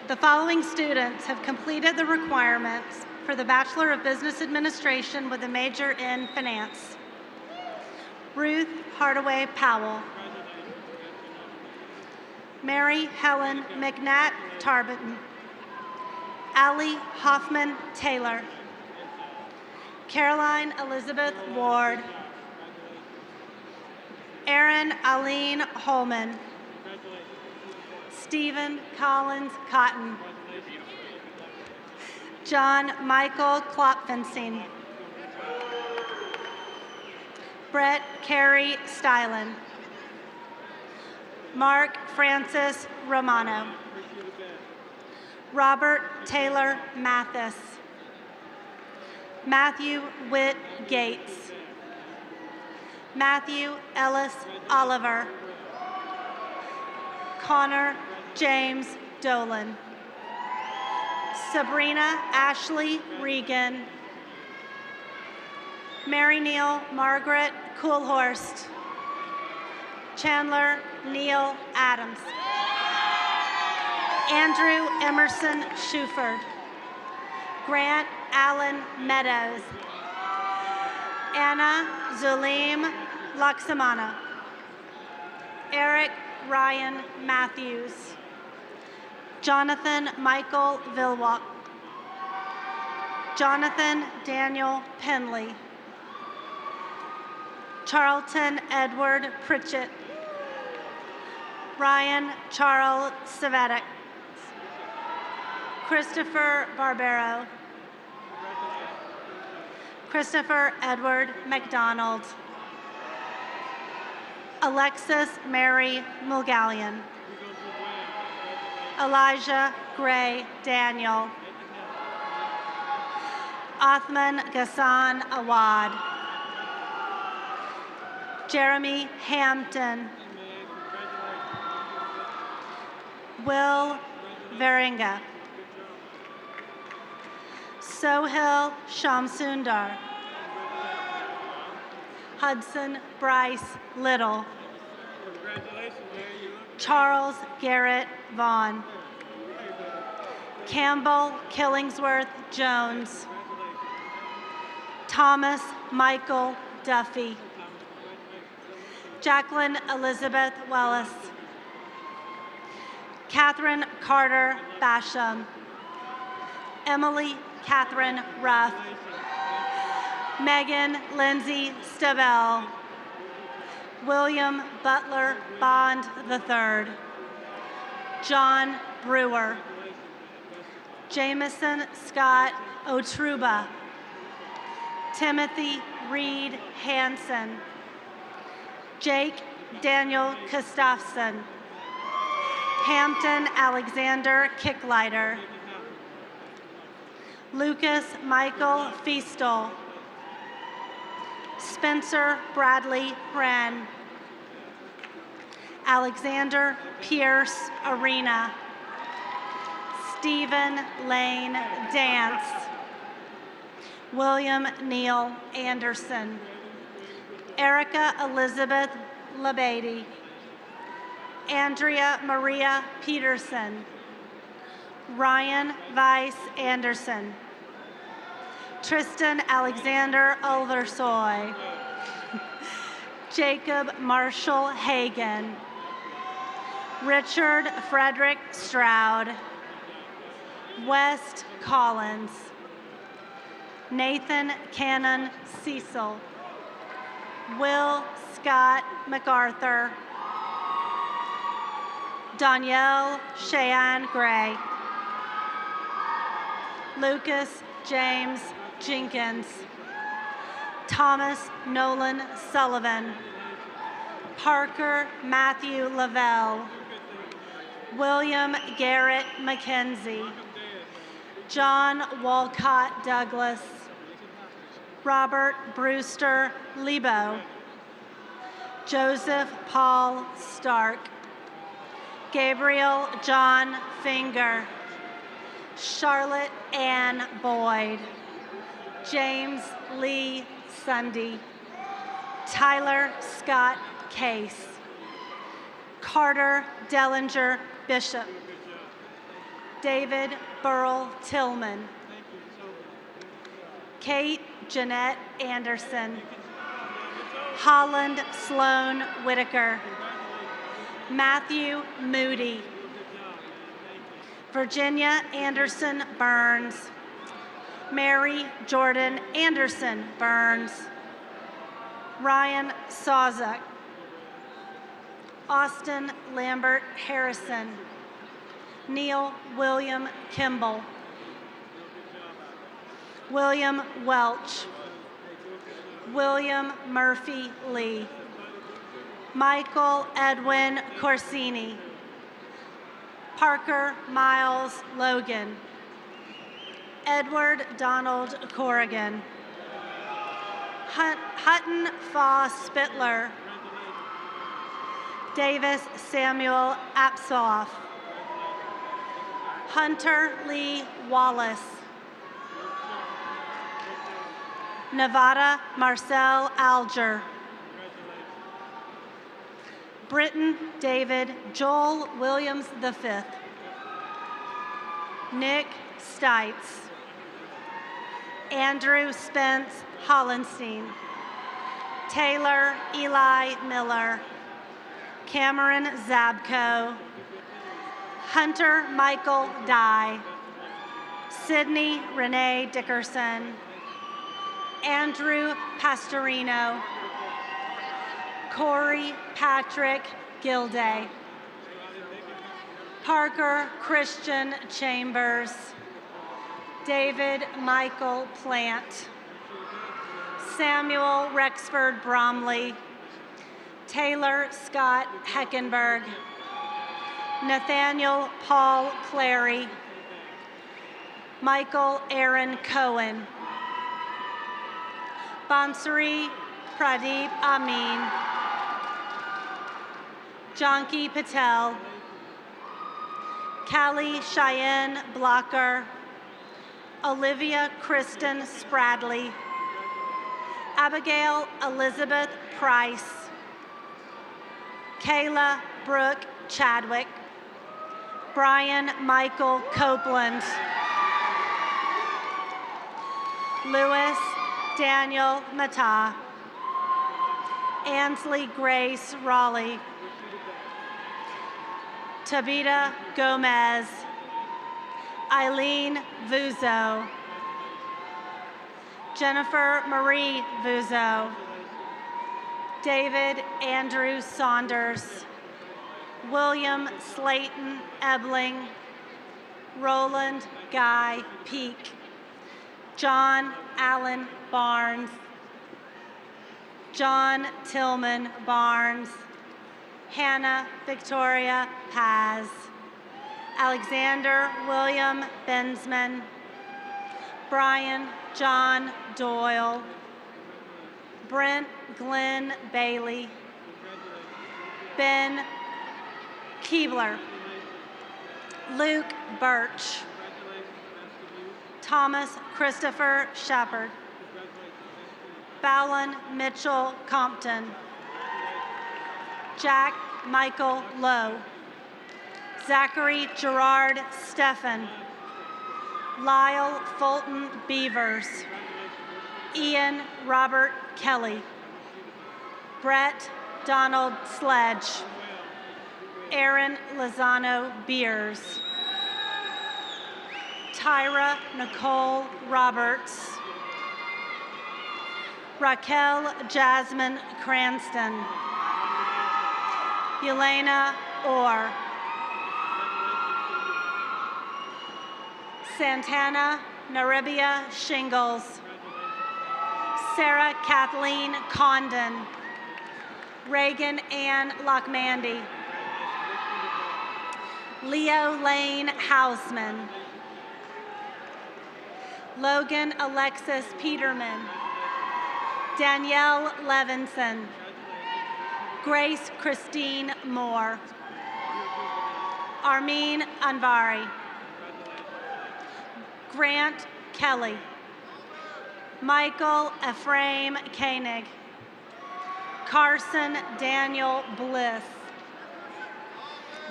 The following students have completed the requirements for the Bachelor of Business Administration with a major in finance. Ruth Hardaway Powell. Mary Helen McNatt Tarbiton. Allie Hoffman Taylor. Caroline Elizabeth Ward. Erin Aline Holman. Stephen Collins Cotton. John Michael Klopfenstein. Brett Carey Stylen. Mark Francis Romano. Robert Taylor Mathis. Matthew Witt Gates. Matthew Ellis Oliver. Connor James Dolan. Sabrina Ashley Regan. Mary Neal Margaret Coolhorst. Chandler Neil Adams. Andrew Emerson Shuford. Grant Allen Meadows. Anna Zulim Laksamana. Eric Ryan Matthews. Jonathan Michael Vilwalk. Jonathan Daniel Penley. Charlton Edward Pritchett. Ryan Charles Savetic. Christopher Barbero. Christopher Edward McDonald. Alexis Mary Mulgallion. Elijah Gray Daniel. Othman Ghassan Awad. Jeremy Hampton. Will Varinga. Sohil Shamsundar. Hudson Bryce Little. Charles Garrett Vaughn. Campbell Killingsworth Jones. Thomas Michael Duffy. Jacqueline Elizabeth Wellis. Catherine Carter Basham. Emily Catherine Ruff. Megan Lindsay Stabell. William Butler Bond III. John Brewer. Jameson Scott Otruba. Timothy Reed Hansen. Jake Daniel Gustafson. Hampton Alexander Kicklighter. Lucas Michael Feastel. Spencer Bradley Wren. Alexander Pierce Arena. Stephen Lane Dance. William Neal Anderson. Erica Elizabeth Labady. Andrea Maria Peterson. Ryan Weiss Anderson. Tristan Alexander Ulversoy. Jacob Marshall Hagan. Richard Frederick Stroud. West Collins. Nathan Cannon Cecil. Will Scott MacArthur. Danielle Cheyenne Gray. Lucas James Jenkins. Thomas Nolan Sullivan. Parker Matthew Lavelle. William Garrett McKenzie. John Walcott Douglas. Robert Brewster Lebo. Joseph Paul Stark. Gabriel John Finger. Charlotte Ann Boyd. James Lee Sunday. Tyler Scott Case. Carter Dellinger Bishop. David Burl Tillman. Kate Jeanette Anderson. Holland Sloan Whitaker. Matthew Moody. Virginia Anderson Burns. Mary Jordan Anderson Burns. Ryan Sawzuk. Austin Lambert Harrison. Neil William Kimball. William Welch. William Murphy Lee. Michael Edwin Corsini. Parker Miles Logan. Edward Donald Corrigan. Hutton Faw Spittler. Davis Samuel Apsoff. Hunter Lee Wallace. Nevada Marcel Alger. Britton David Joel Williams V. Nick Stites. Andrew Spence Hollenstein. Taylor Eli Miller. Cameron Zabko. Hunter Michael Dye. Sydney Renee Dickerson. Andrew Pastorino. Corey Patrick Gilday. Parker Christian Chambers. David Michael Plant. Samuel Rexford Bromley. Taylor Scott Heckenberg. Nathaniel Paul Clary. Michael Aaron Cohen. Bansuri Pradeep Amin. Janki Patel. Callie Cheyenne Blocker. Olivia Kristen Spradley. Abigail Elizabeth Price. Kayla Brooke Chadwick. Brian Michael Copeland. Louis Daniel Mata. Ansley Grace Raleigh. Tabita Gomez. Eileen Vuzo. Jennifer Marie Vuzo. David Andrew Saunders. William Slayton Ebling. Roland Guy Peak. John Allen Barnes. John Tillman Barnes. Hannah Victoria Paz. Alexander William Bensman. Brian John Doyle. Brent Glenn Bailey. Ben Keebler. Luke Birch. Thomas Christopher Shepard. Bowlen Mitchell Compton. Jack Michael Lowe. Zachary Gerard Steffen. Lyle Fulton Beavers. Ian Robert Kelly. Brett Donald Sledge. Aaron Lozano Beers. Tyra Nicole Roberts. Raquel Jasmine Cranston. Yelena Orr. Santana Naribia Shingles. Sarah Kathleen Condon. Reagan Ann Lockmandy. Leo Lane Hausman. Logan Alexis Peterman. Danielle Levinson. Grace Christine Moore. Armin Anvari. Grant Kelly. Michael Ephraim Koenig. Carson Daniel Bliss.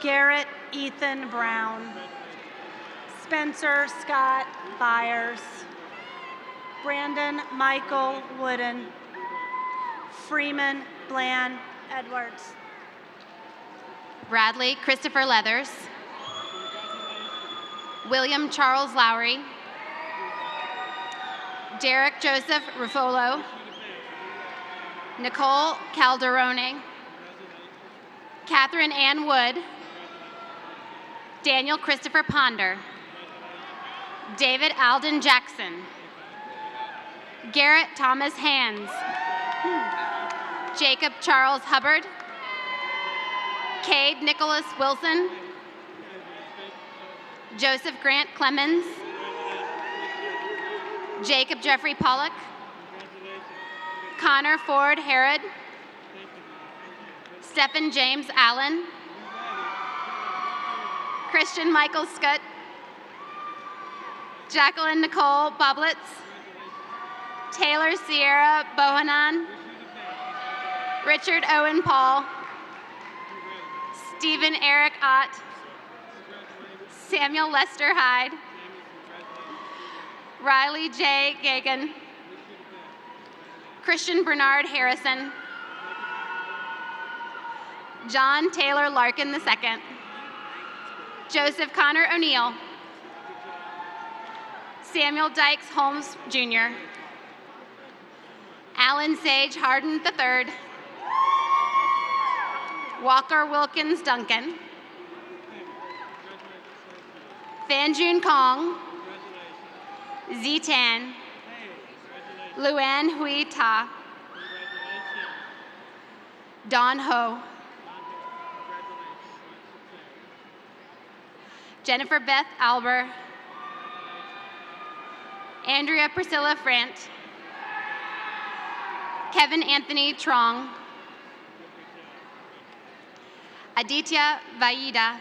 Garrett Ethan Brown. Spencer Scott Byers. Brandon Michael Wooden. Freeman Bland Edwards. Bradley Christopher Leathers. William Charles Lowry. Derek Joseph Ruffolo. Nicole Calderone. Catherine Ann Wood. Daniel Christopher Ponder. David Alden Jackson. Garrett Thomas Hands. Jacob Charles Hubbard. Cade Nicholas Wilson. Joseph Grant Clemens. Jacob Jeffrey Pollock. Connor Ford Herod. Stephen James Allen. Christian Michael Scutt. Jacqueline Nicole Boblitz. Taylor Sierra Bohanan. Richard Owen Paul. Stephen Eric Ott. Samuel Lester Hyde. Riley J. Gagan. Christian Bernard Harrison. John Taylor Larkin II. Joseph Connor O'Neill. Samuel Dykes Holmes Jr. Alan Sage Harden III. Walker Wilkins Duncan. Fanjun Kong. Zitan. Luan Hui Ta. Don Ho. Jennifer Beth Alber. Andrea Priscilla Frant. Kevin Anthony Trong. Aditya Vaida.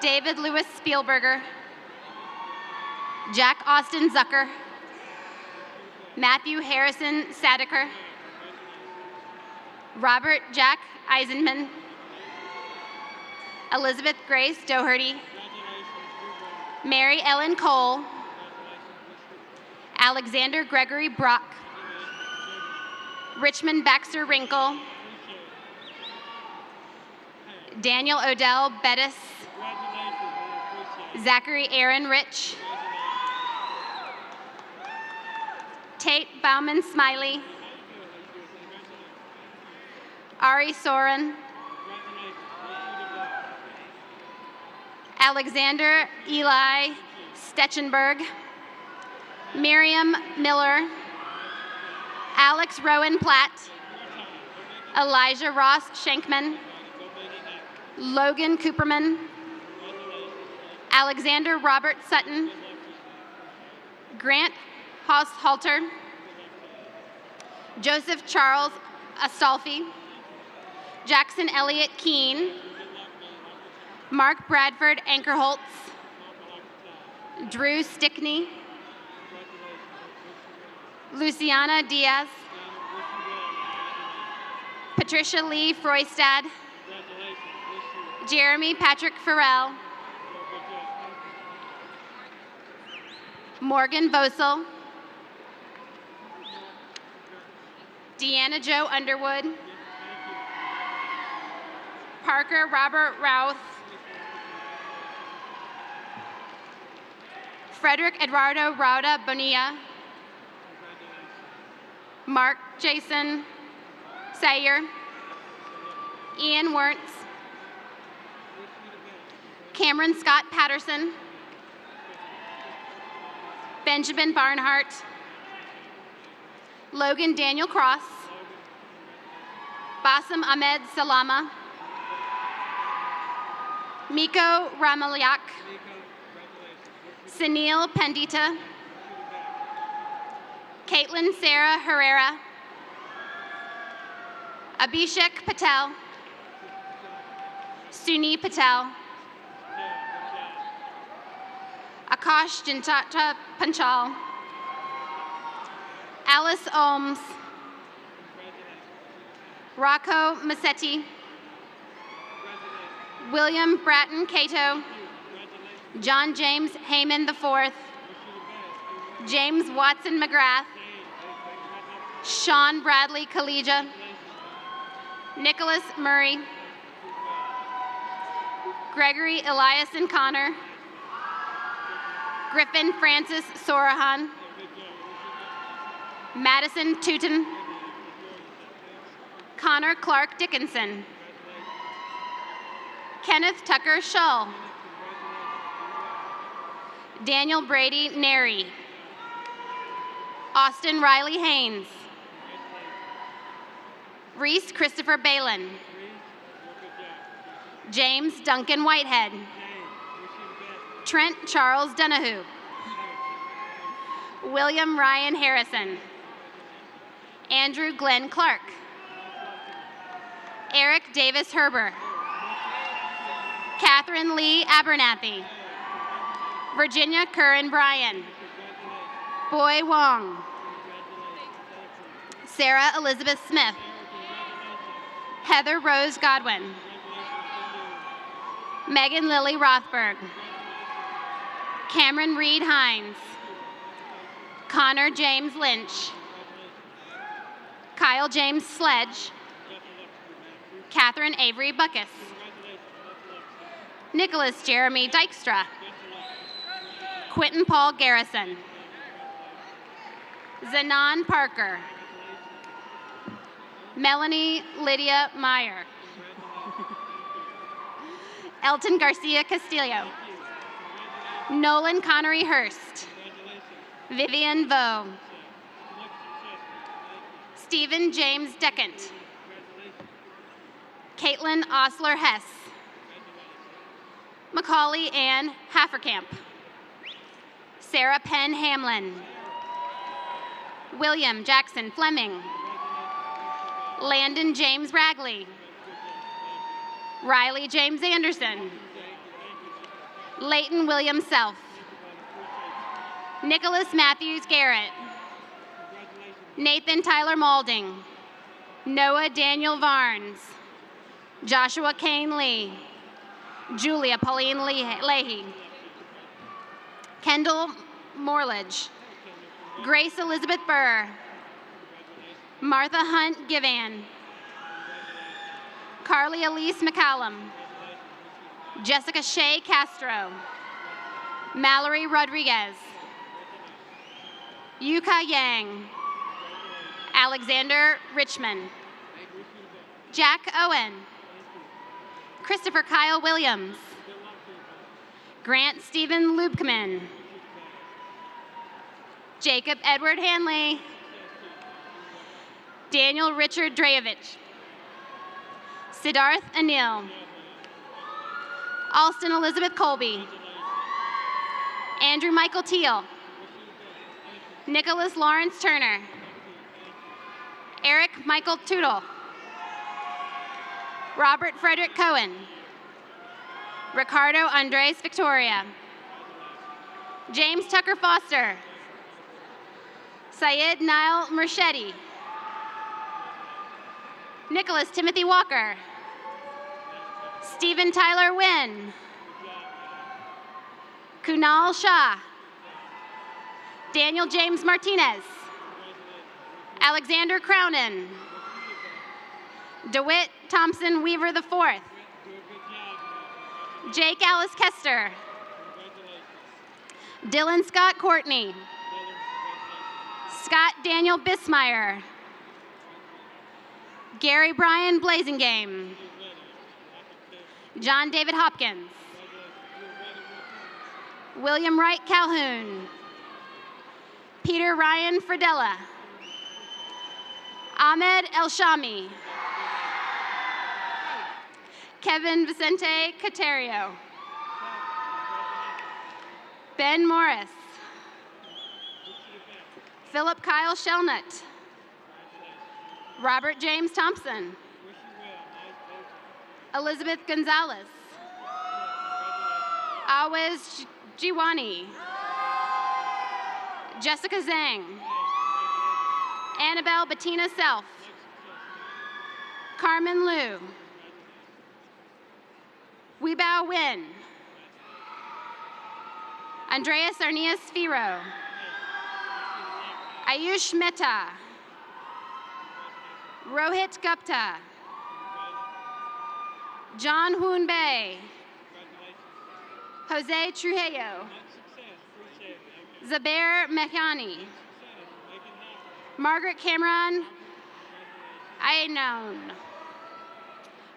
David Lewis Spielberger. Jack Austin Zucker. Matthew Harrison Sadaker. Robert Jack Eisenman. Elizabeth Grace Doherty. Mary Ellen Cole. Alexander Gregory Brock. Richmond Baxter Wrinkle. Daniel Odell Bettis. Zachary Aaron Rich. Tate Bauman Smiley. Ari Soren. Alexander Eli Stetchenberg. Miriam Miller. Alex Rowan Platt. Elijah Ross Schenkman. Logan Cooperman. Alexander Robert Sutton. Grant Halter. Joseph Charles Astolfi. Jackson Elliott Keene. Mark Bradford Ankerholtz. Drew Stickney. Luciana Diaz. Patricia Lee Froistad. Jeremy Patrick Farrell. Morgan Vosel. Deanna Jo Underwood. Parker Robert Routh. Frederick Eduardo Rauda Bonilla. Mark Jason Sayer. Ian Wertz. Cameron Scott Patterson. Benjamin Barnhart. Logan Daniel Cross. Bassem Ahmed Salama. Miko Ramalyak. Sunil Pandita. Caitlin Sarah Herrera. Abhishek Patel. Suni Patel. Akash Jintata Panchal. Alice Ohms. Rocco Massetti. William Bratton Cato. John James Heyman IV, James Watson McGrath, Sean Bradley Collegia, Nicholas Murray, Gregory Eliason Connor, Griffin Francis Sorahan, Madison Tootin, Connor Clark Dickinson, Kenneth Tucker Shull, Daniel Brady Neri, Austin Riley Haynes, Reese Christopher Balin, James Duncan Whitehead, Trent Charles Donahue, William Ryan Harrison, Andrew Glenn Clark, Eric Davis Herber, Catherine Lee Abernathy, Virginia Curran Bryan, Boy Wong, Sarah Elizabeth Smith, Heather Rose Godwin, Megan Lily Rothberg, Cameron Reed Hines, Connor James Lynch, Kyle James Sledge, Catherine Avery Buckus, Nicholas Jeremy Dykstra, Quentin Paul Garrison, Zanon Parker, Melanie Lydia Meyer, Elton Garcia Castillo, Nolan Connery Hurst, Vivian Vo, Stephen James Deckant, Caitlin Osler Hess, Macaulay Ann Hafferkamp, Sarah Penn Hamlin, William Jackson Fleming, Landon James Ragley, Riley James Anderson, Leighton William Self, Nicholas Matthews Garrett, Nathan Tyler Maulding, Noah Daniel Varnes, Joshua Kane Lee, Julia Pauline Leahy, Kendall Morledge, Grace Elizabeth Burr, Martha Hunt Givan, Carly Elise McCallum, Jessica Shea Castro, Mallory Rodriguez, Yuka Yang, Alexander Richmond, Jack Owen, Christopher Kyle Williams, Grant Stephen Lubkman, Jacob Edward Hanley, Daniel Richard Dreyevich, Siddharth Anil, Alston Elizabeth Colby, Andrew Michael Teal, Nicholas Lawrence Turner, Eric Michael Tootle, Robert Frederick Cohen, Ricardo Andres Victoria, James Tucker Foster, Syed Niall Murshedi, Nicholas Timothy Walker, Stephen Tyler Wynn, Kunal Shah, Daniel James Martinez, Alexander Crownin, DeWitt Thompson Weaver IV, Jake Alice Kester, Dylan Scott Courtney, Scott Daniel Bismeyer, Gary Brian Blazingame, John David Hopkins, William Wright Calhoun, Peter Ryan Fridella, Ahmed El Shami, Kevin Vicente Caterio, Ben Morris, Philip Kyle Shelnut, Robert James Thompson, Elizabeth Gonzalez, Awez Jiwani, Jessica Zhang, Annabelle Bettina Self, Carmen Liu, Weibao Win, Andreas Arnias Firo. Ayush Mehta. Rohit Gupta. John Hoon Bay. Jose Trujillo. Zabair Mehani. Margaret Cameron Aynon.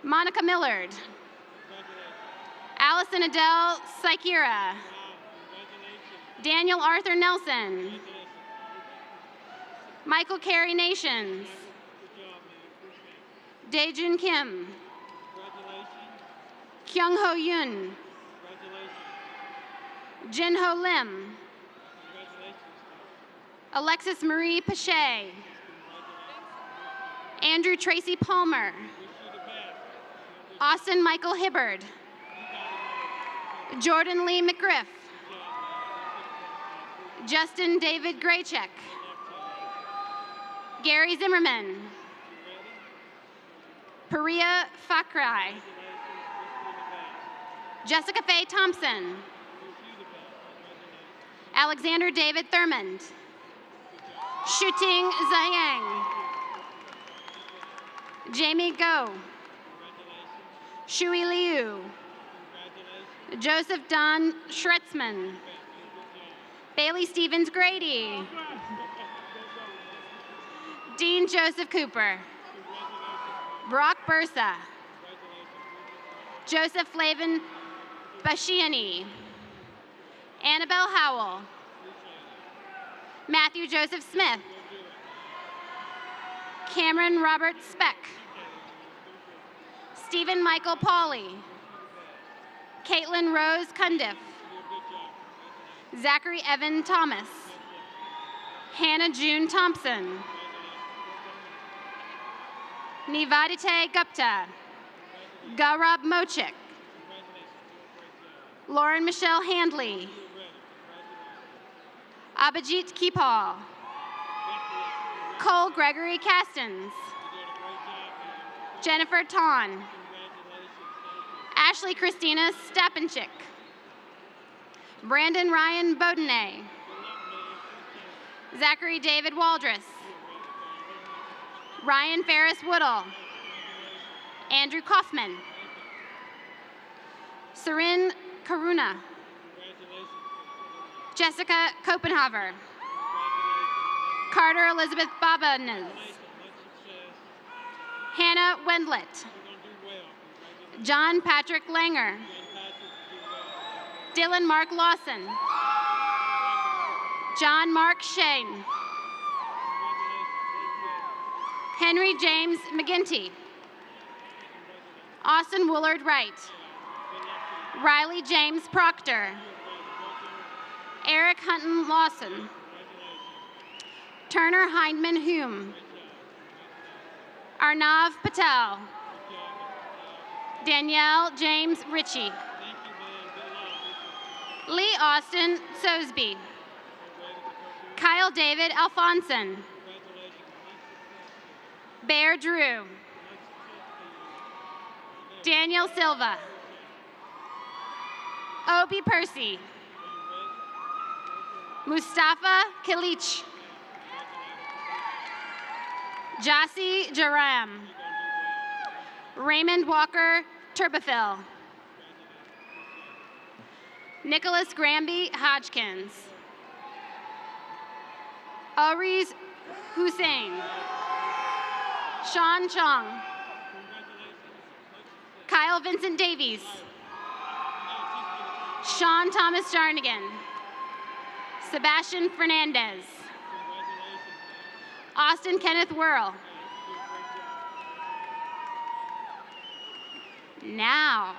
Monica Millard. Allison Adele Sikira. Daniel Arthur Nelson. Michael Carey Nations. Daejun Kim. Kyung Ho Yoon. Jin Ho Lim. Alexis Marie Pache. Andrew Tracy Palmer. Austin Michael Hibbard. Jordan Lee McGriff. Justin David Graycheck. Gary Zimmerman. Paria Fakrai. Jessica Faye Thompson. Alexander David Thurmond. Shuting Zhang. Jamie Go. Shui Liu. Joseph Don Schretzman. Bailey Stevens Grady. Dean Joseph Cooper. Brock Bursa. Joseph Flavin Bashiani. Annabelle Howell. Matthew Joseph Smith. Cameron Robert Speck. Stephen Michael Pauley. Caitlin Rose Cundiff. Zachary Evan Thomas. Hannah June Thompson. Nivadite Gupta. Gaurab Mochik. Lauren Michelle Handley. Abhijit Kipal. Cole Gregory Castens. Jennifer Ton. Ashley Christina Stapenchik. Brandon Ryan Bodene. Zachary David Waldress. Ryan Ferris Woodall. Andrew Kaufman. Sarin Karuna. Jessica Copenhaver. Carter Elizabeth Babanez. Hannah Wendlet. John Patrick Langer. Dylan Mark Lawson. John Mark Shane. Henry James McGinty. Austin Woolard Wright. Riley James Proctor. Eric Hunton Lawson. Turner Hindman Hume. Arnav Patel. Danielle James Ritchie. Lee Austin Sosby. Kyle David Alfonson. Bear Drew. Daniel Silva. Obi Percy. Mustafa Kilich. Jassi Jaram. Raymond Walker Turbafil. Nicholas Granby Hodgkins. Aries Hussein. Sean Chong. Kyle Vincent Davies. Sean Thomas Jarnigan. Sebastian Fernandez. Austin Kenneth Whirl. Now,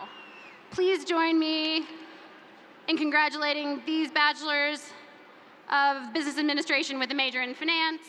please join me in congratulating these bachelors of business administration with a major in finance.